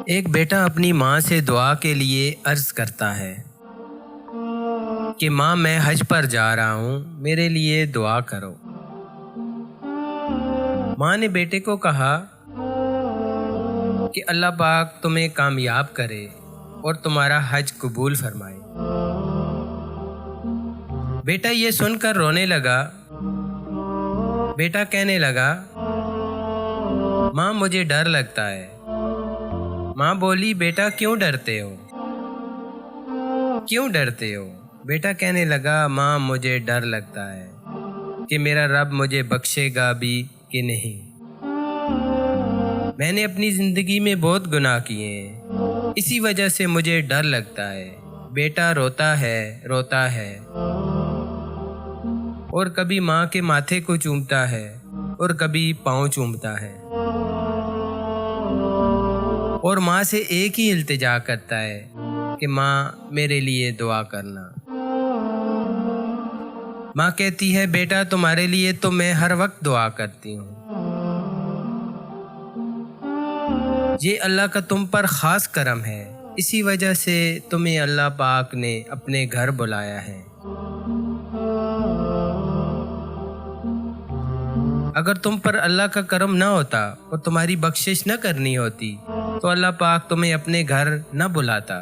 ایک بیٹا اپنی ماں سے دعا کے لیے عرض کرتا ہے کہ ماں میں حج پر جا رہا ہوں، میرے لیے دعا کرو۔ ماں نے بیٹے کو کہا کہ اللہ پاک تمہیں کامیاب کرے اور تمہارا حج قبول فرمائے۔ بیٹا یہ سن کر رونے لگا۔ بیٹا کہنے لگا، ماں مجھے ڈر لگتا ہے۔ ماں بولی، بیٹا کیوں ڈرتے ہو؟ کیوں ڈرتے ہو؟ بیٹا کہنے لگا، ماں مجھے ڈر لگتا ہے کہ میرا رب مجھے بخشے گا بھی کہ نہیں۔ میں نے اپنی زندگی میں بہت گناہ کیے ہیں، اسی وجہ سے مجھے ڈر لگتا ہے۔ بیٹا روتا ہے اور کبھی ماں کے ماتھے کو چومتا ہے اور کبھی پاؤں چومتا ہے اور ماں سے ایک ہی التجا کرتا ہے کہ ماں میرے لیے دعا کرنا۔ ماں کہتی ہے، بیٹا تمہارے لیے تو میں ہر وقت دعا کرتی ہوں۔ یہ اللہ کا تم پر خاص کرم ہے، اسی وجہ سے تمہیں اللہ پاک نے اپنے گھر بلایا ہے۔ اگر تم پر اللہ کا کرم نہ ہوتا اور تمہاری بخشش نہ کرنی ہوتی تو اللہ پاک تمہیں اپنے گھر نہ بلاتا۔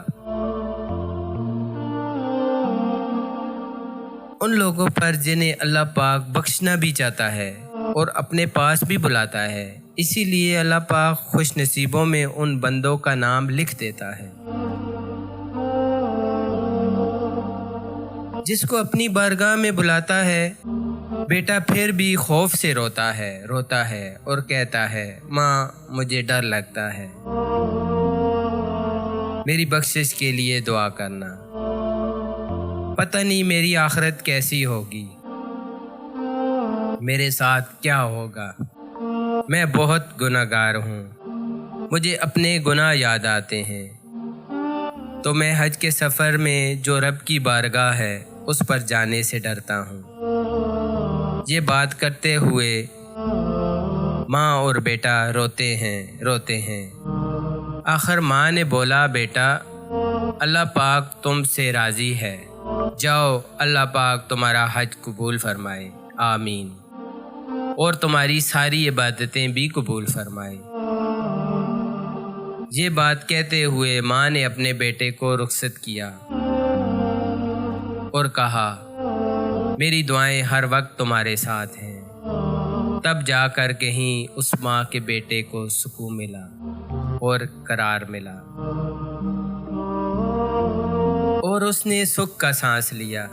ان لوگوں پر جنہیں اللہ پاک بخشنا بھی چاہتا ہے اور اپنے پاس بھی بلاتا ہے، اسی لیے اللہ پاک خوش نصیبوں میں ان بندوں کا نام لکھ دیتا ہے۔ جس کو اپنی بارگاہ میں بلاتا ہے، بیٹا پھر بھی خوف سے روتا ہے اور کہتا ہے، ماں مجھے ڈر لگتا ہے، میری بخشش کے لیے دعا کرنا، پتہ نہیں میری آخرت کیسی ہوگی، میرے ساتھ کیا ہوگا، میں بہت گناہ گار ہوں، مجھے اپنے گناہ یاد آتے ہیں، تو میں حج کے سفر میں جو رب کی بارگاہ ہے اس پر جانے سے ڈرتا ہوں۔ یہ بات کرتے ہوئے ماں اور بیٹا روتے ہیں۔ آخر ماں نے بولا، بیٹا اللہ پاک تم سے راضی ہے، جاؤ اللہ پاک تمہارا حج قبول فرمائے، آمین، اور تمہاری ساری عبادتیں بھی قبول فرمائے۔ یہ بات کہتے ہوئے ماں نے اپنے بیٹے کو رخصت کیا اور کہا، میری دعائیں ہر وقت تمہارے ساتھ ہیں۔ تب جا کر کہیں اس ماں کے بیٹے کو سکون ملا اور قرار ملا اور اس نے سکھ کا سانس لیا۔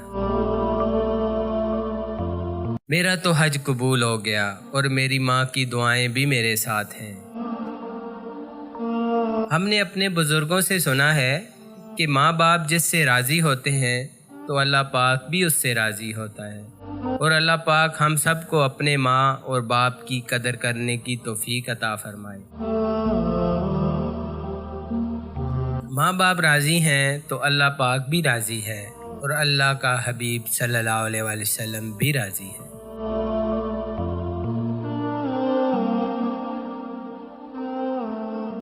میرا تو حج قبول ہو گیا اور میری ماں کی دعائیں بھی میرے ساتھ ہیں۔ ہم نے اپنے بزرگوں سے سنا ہے کہ ماں باپ جس سے راضی ہوتے ہیں تو اللہ پاک بھی اس سے راضی ہوتا ہے، اور اللہ پاک ہم سب کو اپنے ماں اور باپ کی قدر کرنے کی توفیق عطا فرمائے۔ ماں باپ راضی ہیں تو اللہ پاک بھی راضی ہے، اور اللہ کا حبیب صلی اللہ علیہ وسلم بھی راضی ہے۔